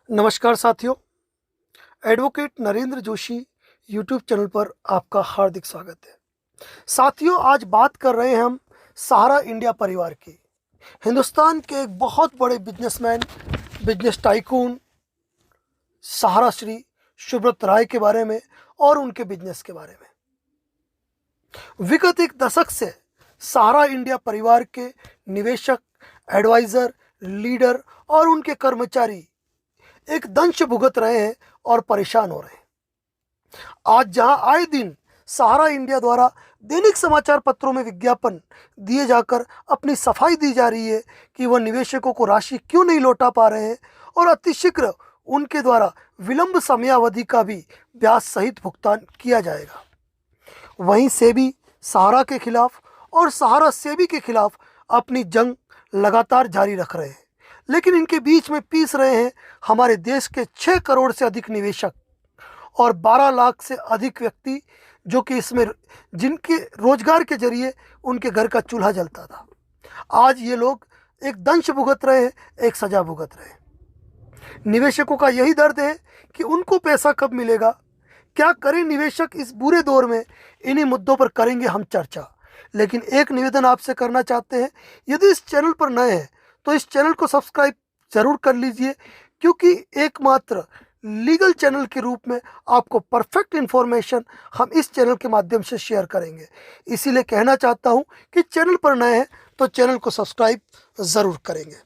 नमस्कार साथियों। Advocate Narendra Joshi YouTube channel पर आपका हार्दिक स्वागत है। साथियों, आज बात कर रहे हैं हम सहारा इंडिया परिवार की। हिंदुस्तान के एक बहुत बड़े बिजनेसमैन, बिजनेस टाइकून सहारा श्री सुब्रत राय के बारे में और उनके बिजनेस के बारे में। विगत एक दशक से सहारा इंडिया परिवार के निवेशक, एडवाइजर, लीडर और उनके कर्मचारी एक दंश भुगत रहे हैं और परेशान हो रहे हैं। आज जहां आए दिन सहारा इंडिया द्वारा दैनिक समाचार पत्रों में विज्ञापन दिए जाकर अपनी सफाई दी जा रही है कि वह निवेशकों को राशि क्यों नहीं लौटा पा रहे हैं और अतिशीघ्र उनके द्वारा विलंब समयावधि का भी ब्याज सहित भुगतान किया जाएगा, वहीं सेबी सहारा के खिलाफ और सहारा सेबी के खिलाफ अपनी जंग लगातार जारी रख रहे हैं। लेकिन इनके बीच में पीस रहे हैं हमारे देश के 6 करोड़ से अधिक निवेशक और 12 लाख से अधिक व्यक्ति, जो कि इसमें जिनके रोजगार के जरिए उनके घर का चूल्हा जलता था। आज ये लोग एक दंश भुगत रहे हैं, एक सजा भुगत रहे हैं। निवेशकों का यही दर्द है कि उनको पैसा कब मिलेगा। क्या करें निवेशक इस बुरे दौर में? इन्हीं मुद्दों पर करेंगे हम चर्चा। लेकिन एक निवेदन आपसे करना चाहते हैं, यदि इस चैनल पर नए हैं तो इस चैनल को सब्सक्राइब जरूर कर लीजिए, क्योंकि एकमात्र लीगल चैनल के रूप में आपको परफेक्ट इन्फॉर्मेशन हम इस चैनल के माध्यम से शेयर करेंगे। इसीलिए कहना चाहता हूं कि चैनल पर नए हैं तो चैनल को सब्सक्राइब ज़रूर करेंगे।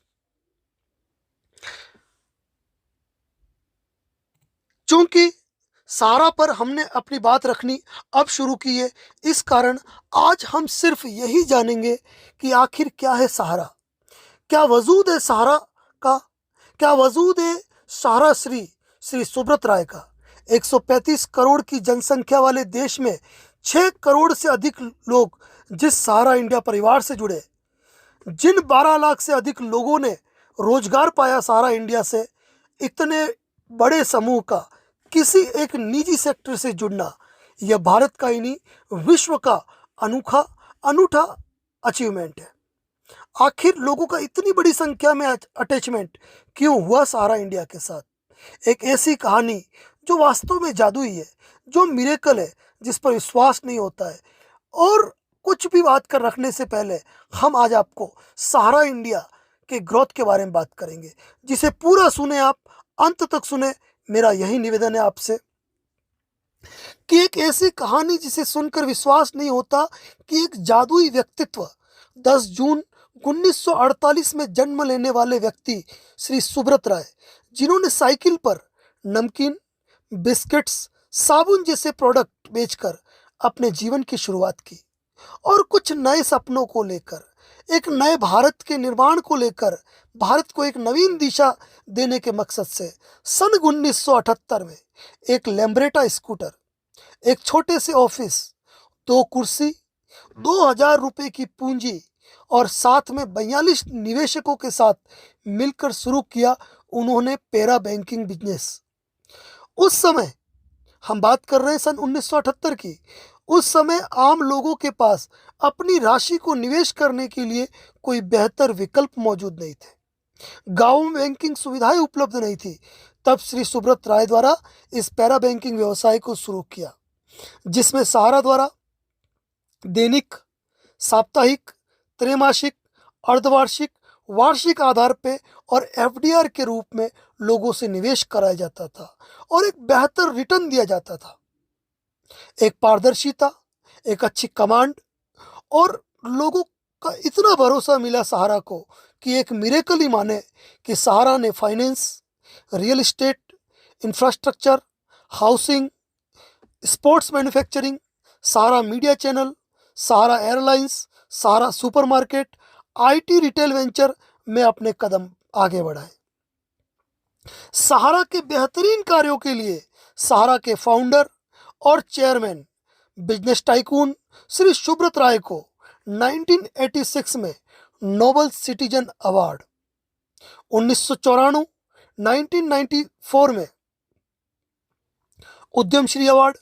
चूंकि सहारा पर हमने अपनी बात रखनी अब शुरू की है, इस कारण आज हम सिर्फ यही जानेंगे कि आखिर क्या है सहारा, क्या वजूद है सहारा का, क्या वजूद है सहारा श्री श्री सुब्रत राय का। 135 करोड़ की जनसंख्या वाले देश में 6 करोड़ से अधिक लोग जिस सहारा इंडिया परिवार से जुड़े, जिन 12 लाख से अधिक लोगों ने रोजगार पाया सहारा इंडिया से, इतने बड़े समूह का किसी एक निजी सेक्टर से जुड़ना, यह भारत का ही नहीं विश्व का अनूठा अचीवमेंट है। आखिर लोगों का इतनी बड़ी संख्या में अटैचमेंट क्यों हुआ सहारा इंडिया के साथ? एक ऐसी कहानी जो वास्तव में जादुई है, जो मिरेकल है, जिस पर विश्वास नहीं होता है। और कुछ भी बात कर रखने से पहले हम आज आपको सहारा इंडिया के ग्रोथ के बारे में बात करेंगे, जिसे पूरा सुने, आप अंत तक सुने। मेरा यही निवेदन है आपसे कि एक ऐसी कहानी जिसे सुनकर विश्वास नहीं होता कि एक जादुई व्यक्तित्व 10 जून 1948 में जन्म लेने वाले व्यक्ति श्री सुब्रत राय, जिन्होंने साइकिल पर नमकीन, बिस्किट्स, साबुन जैसे प्रोडक्ट बेचकर अपने जीवन की शुरुआत की और कुछ नए सपनों को लेकर, एक नए भारत के निर्माण को लेकर, भारत को एक नवीन दिशा देने के मकसद से सन 1978 में एक लैम्ब्रेटा स्कूटर, एक छोटे से ऑफिस, 2 कुर्सी, 2000 रुपए की पूंजी और साथ में 42 निवेशकों के साथ मिलकर शुरू किया उन्होंने पैरा बैंकिंग बिजनेस। उस समय हम बात कर रहे हैं सन 1978 की। उस समय आम लोगों के पास अपनी राशि को निवेश करने के लिए कोई बेहतर विकल्प मौजूद नहीं थे। गांव में बैंकिंग सुविधाएं उपलब्ध नहीं थी। तब श्री सुब्रत राय द्वारा इस पैरा बैंकिंग व्यवसाय को शुरू किया, जिसमें सहारा द्वारा दैनिक, साप्ताहिक, त्रैमासिक, अर्धवार्षिक, वार्षिक आधार पे और एफडीआर के रूप में लोगों से निवेश कराया जाता था और एक बेहतर रिटर्न दिया जाता था। एक पारदर्शिता, एक अच्छी कमांड और लोगों का इतना भरोसा मिला सहारा को कि एक मिरेकल ही माने कि सहारा ने finance, real estate, infrastructure, housing, sports manufacturing, Sahara media channel, Sahara airlines, Sahara supermarket, IT retail venture में अपने कदम आगे बढ़ाए। सहारा के बेहतरीन कार्यों के लिए सहारा के फाउंडर और chairman, business tycoon Shri Subrata Roy को 1986 में नोबल सिटीजन अवार्ड, 1994 1994 में उद्यमश्री अवार्ड,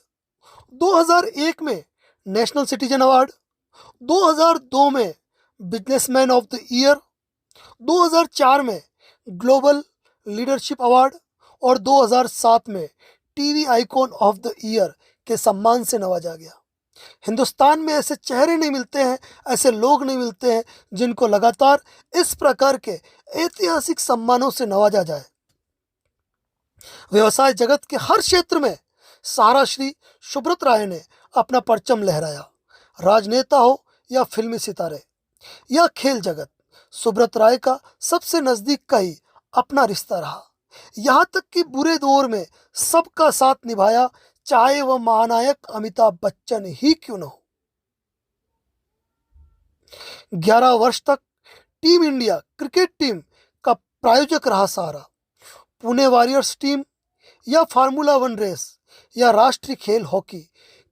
2001 में नेशनल सिटीजन अवार्ड, 2002 में बिजनेसमैन ऑफ द ईयर, 2004 में ग्लोबल लीडरशिप अवार्ड और 2007 में TV icon of the year के सम्मान से नवाजा गया। हिंदुस्तान में ऐसे चेहरे नहीं मिलते हैं, ऐसे लोग नहीं मिलते हैं जिनको लगातार इस प्रकार के ऐतिहासिक सम्मानों से नवाजा जाए। व्यवसाय जगत के हर क्षेत्र में सारा श्री सुब्रत राय ने अपना परचम लहराया। राजनेता हो या फिल्मी सितारे या खेल जगत, सुब्रत राय का सबसे नजदीक का ही अपना रिश्ता रहा। यहाँ तक कि बुरे दौर में सबका साथ निभाया, चाहे वह महानायक अमिताभ बच्चन ही क्यों न हो। 11 वर्ष तक टीम इंडिया क्रिकेट टीम का प्रायोजक रहा सारा। पुणे वॉरियर्स टीम या फार्मूला 1 रेस या राष्ट्रीय खेल हॉकी,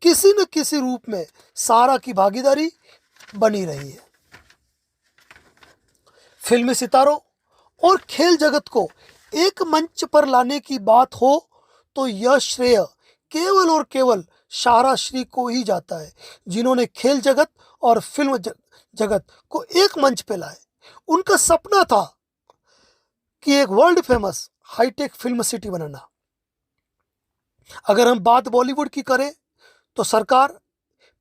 किसी न किसी रूप में सारा की भागीदारी बनी रही है। फिल्मी सितारों और खेल जगत को एक मंच पर लाने की बात हो तो यह श्रेय केवल और केवल सारा श्री को ही जाता है, जिन्होंने खेल जगत और फिल्म जगत को एक मंच पे लाए। उनका सपना था कि एक world famous high tech film city बनाना। अगर हम बात बॉलीवुड की करें तो सरकार,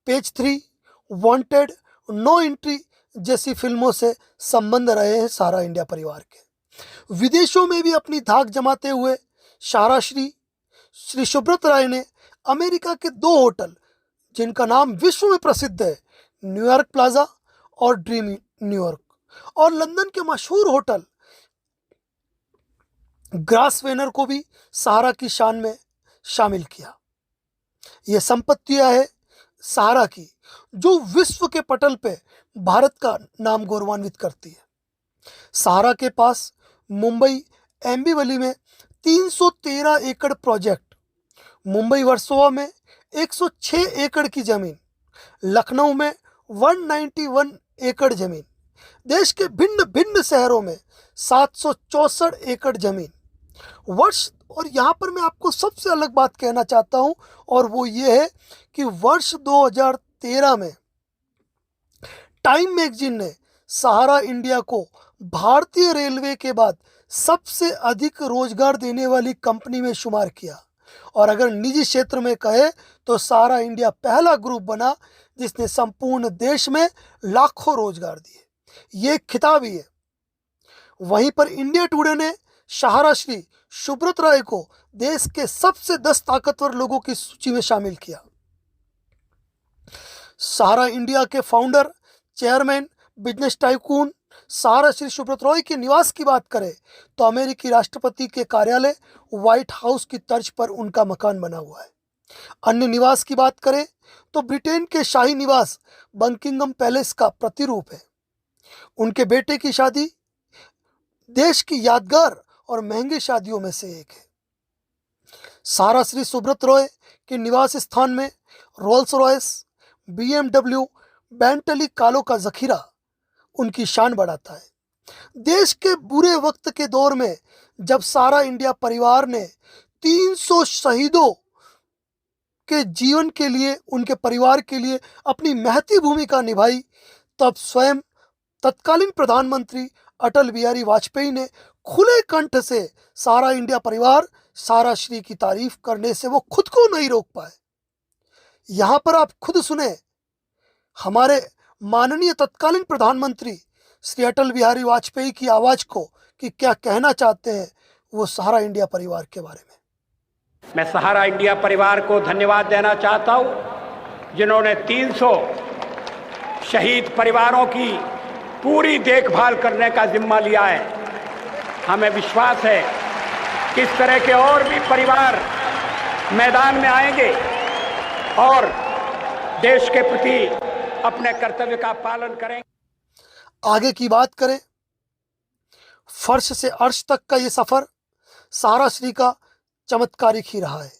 पेज 3, वांटेड, नो एंट्री जैसी फिल्मों से संबंध रहे हैं सारा इंडिया परिवार के। विदेशों में भी अपनी धाक जमाते हुए सारा श्री सुब्रत राय ने अमेरिका के 2 होटल, जिनका नाम विश्व में प्रसिद्ध है, न्यूयॉर्क प्लाजा और ड्रीम न्यूयॉर्क, और लंदन के मशहूर होटल ग्रासवेनर को भी सारा की शान में शामिल किया। यह संपत्तियां है सारा की जो विश्व के पटल पे भारत का नाम गौरवान्वित करती है। सारा के पास मुंबई एम्बीवली में 313 एकड़ प्रोजेक्ट, मुंबई वर्सोवा में 106 एकड़ की जमीन, लखनऊ में 191 एकड़ जमीन, देश के भिन्न भिन्न शहरों में 764 एकड़ जमीन। वर्ष, और यहाँ पर मैं आपको सबसे अलग बात कहना चाहता हूँ, और वो ये है कि वर्ष 2013 में टाइम मैगजीन ने सहारा इंडिया को भारतीय रेलवे के बाद सबसे अधिक रोजगार देने वाली कंपनी में शुमार किया। और अगर निजी क्षेत्र में कहे तो सहारा इंडिया पहला ग्रुप बना जिसने संपूर्ण देश में लाखों रोजगार दिए। ये खिताब ही है। वहीं पर इंडिया टुडे ने सहारा श्री सुब्रत राय को देश के सबसे 10 ताकतवर लोगों की सूची में शामिल किया। सहारा इंडिया के फाउंडर, चेयरमैन, बिजनेस टाइकून सहारा श्री सुब्रत राय के निवास की बात करें तो अमेरिकी राष्ट्रपति के कार्यालय व्हाइट हाउस की तर्ज पर उनका मकान बना हुआ है। अन्य निवास की बात करें तो ब्रिटेन के शाही निवास बकिंगम पैलेस का प्रतिरूप है। उनके बेटे की शादी देश की यादगार और महंगी शादियों में से एक है। सहारा श्री सुब्रत राय के निवास स्थान में रोल्स रॉयस, BMW, बेंटली कारों का जखीरा उनकी शान बढ़ाता है। देश के बुरे वक्त के दौर में जब सारा इंडिया परिवार ने 300 शहीदों के जीवन के लिए, उनके परिवार के लिए अपनी महती भूमिका निभाई, तब स्वयं तत्कालीन प्रधानमंत्री अटल बिहारी वाजपेयी ने खुले कंठ से सारा इंडिया परिवार, सारा श्री की तारीफ करने से वो खुद को नहीं रोक पाए। यहां पर आप खुद सुने हमारे माननीय तत्कालीन प्रधानमंत्री श्री अटल बिहारी वाजपेयी की आवाज को कि क्या कहना चाहते हैं वो सहारा इंडिया परिवार के बारे में। मैं सहारा इंडिया परिवार को धन्यवाद देना चाहता हूं, जिन्होंने 300 शहीद परिवारों की पूरी देखभाल करने का जिम्मा लिया है। हमें विश्वास है कि इस तरह के और भी परिवार मैदान में आएंगे और देश के प्रति अपने कर्तव्य का पालन करेंगे। आगे की बात करें, फर्श से अर्श तक का ये सफर सहारा श्री का चमत्कारिक ही रहा है,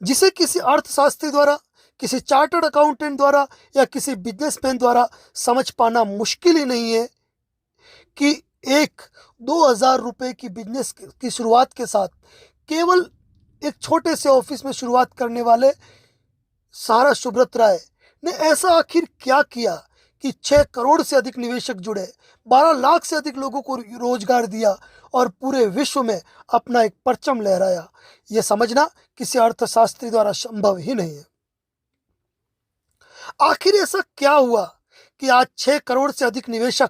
जिसे किसी अर्थशास्त्री द्वारा, किसी चार्टर्ड अकाउंटेंट द्वारा या किसी बिजनेसमैन द्वारा समझ पाना मुश्किल ही नहीं है कि 1-2 हज़ार रुपए की बिजनेस की शुरुआत के साथ केवल एक छोटे से ऑफिस में शुरुआत करने वाले सहारा सुब्रत राय ने ऐसा आखिर क्या किया कि 6 करोड़ से अधिक निवेशक जुड़े, 12 लाख से अधिक लोगों को रोजगार दिया और पूरे विश्व में अपना एक परचम लहराया, यह समझना किसी अर्थशास्त्री द्वारा संभव ही नहीं है। आखिर ऐसा क्या हुआ कि आज 6 करोड़ से अधिक निवेशक,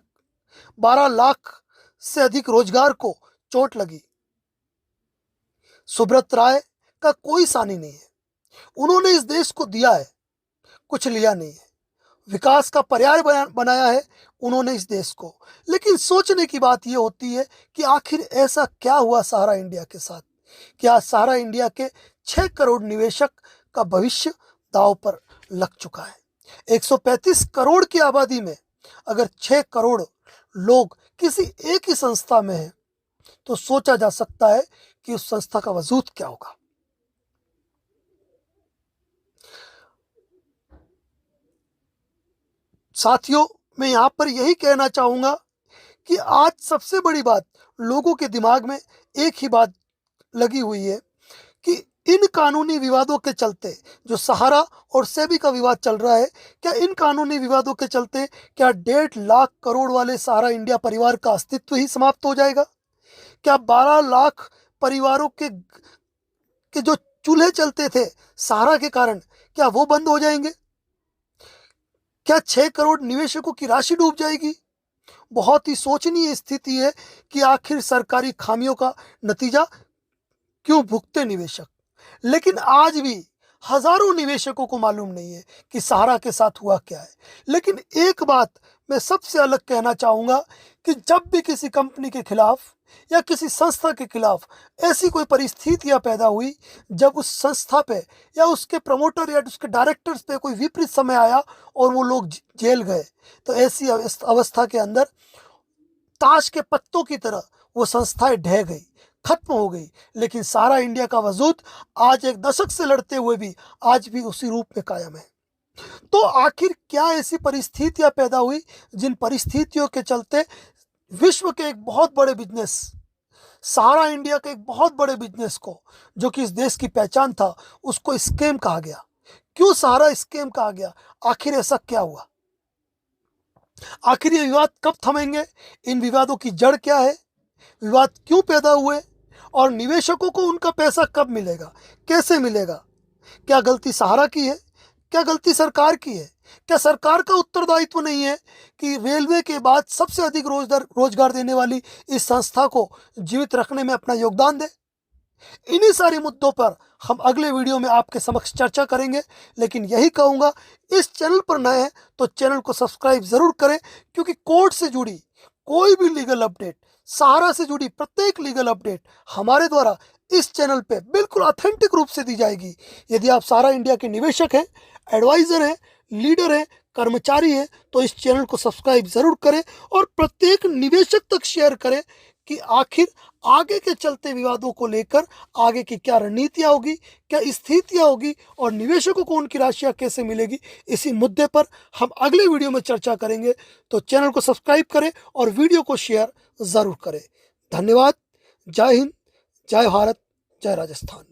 12 लाख से अधिक रोजगार को चोट लगी? सुब्रत राय का कोई सानी नहीं है। उन्होंने इस देश को दिया है, कुछ लिया नहीं है। विकास का पर्याय बनाया है उन्होंने इस देश को। लेकिन सोचने की बात यह होती है कि आखिर ऐसा क्या हुआ सहारा इंडिया के साथ कि आज सहारा इंडिया के 6 करोड़ निवेशक का भविष्य दांव पर लग चुका है। 135 करोड़ की आबादी में अगर 6 करोड़ लोग किसी एक ही संस्था में हैं तो सोचा जा सकता है कि उस संस्था का वजूद क्या होगा। साथियों, मैं यहां पर यही कहना चाहूंगा कि आज सबसे बड़ी बात लोगों के दिमाग में एक ही बात लगी हुई है कि इन कानूनी विवादों के चलते जो सहारा और सेबी का विवाद चल रहा है, क्या इन कानूनी विवादों के चलते क्या 1.5 लाख करोड़ वाले सहारा इंडिया परिवार का अस्तित्व ही समाप्त हो जाएगा? क्या 12 लाख परिवारों के जो चूल्हे चलते थे सहारा के कारण, क्या वो बंद हो जाएंगे? क्या 6 करोड़ निवेशकों की राशि डूब जाएगी? बहुत ही सोचनीय स्थिति है कि आखिर सरकारी खामियों का नतीजा क्यों भुगते निवेशक। लेकिन आज भी हजारों निवेशकों को मालूम नहीं है कि सहारा के साथ हुआ क्या है। लेकिन एक बात मैं सबसे अलग कहना चाहूंगा कि जब भी किसी कंपनी के खिलाफ या किसी संस्था के खिलाफ ऐसी कोई परिस्थितियां पैदा हुई जब उस संस्था पे या उसके प्रमोटर या उसके डायरेक्टर्स पे कोई विपरीत समय आया और वो लोग जेल गए, तो ऐसी अवस्था के अंदर ताश के पत्तों की तरह वो संस्थाएं ढह गई, खत्म हो गई। लेकिन सहारा इंडिया का वजूद आज एक दशक से लड़ते हुए भी आज भी उसी रूप में कायम है। तो आखिर क्या ऐसी परिस्थितियां पैदा हुई जिन परिस्थितियों के चलते विश्व के एक बहुत बड़े बिजनेस, सहारा इंडिया के एक बहुत बड़े बिजनेस को, जो कि इस देश की पहचान था, उसको स्कैम कहा गया? क्यों सहारा स्कैम कहा गया? आखिर ऐसा क्या हुआ? आखिर ये विवाद कब थमेंगे? इन विवादों की जड़ क्या है? विवाद क्यों पैदा हुए? और निवेशकों को उनका पैसा कब मिलेगा, कैसे मिलेगा? क्या गलती सहारा की है? क्या गलती सरकार की है? क्या सरकार का उत्तरदायित्व नहीं है कि रेलवे के बाद सबसे अधिक रोजगार देने वाली इस संस्था को जीवित रखने में अपना योगदान दे? इन्हीं सारे मुद्दों पर हम अगले वीडियो में आपके समक्ष चर्चा करेंगे। लेकिन यही कहूँगा, इस चैनल पर नए हैं तो चैनल को सब्सक्राइब जरूर करें, क्योंकि कोर्ट से जुड़ी कोई भी लीगल अपडेट, सहारा से जुड़ी प्रत्येक लीगल अपडेट हमारे द्वारा इस चैनल पे बिल्कुल ऑथेंटिक रूप से दी जाएगी। यदि आप सहारा इंडिया के निवेशक हैं, एडवाइजर हैं, लीडर हैं, कर्मचारी हैं, तो इस चैनल को सब्सक्राइब जरूर करें और प्रत्येक निवेशक तक शेयर करें कि आखिर आगे के चलते विवादों को लेकर आगे की क्या रणनीतियाँ होगी, क्या स्थितियाँ होगी और निवेशकों को उनकी राशियाँ कैसे मिलेगी। इसी मुद्दे पर हम अगले वीडियो में चर्चा करेंगे। तो चैनल को सब्सक्राइब करें और वीडियो को शेयर ज़रूर करें। धन्यवाद। जय हिंद, जय भारत, जय राजस्थान।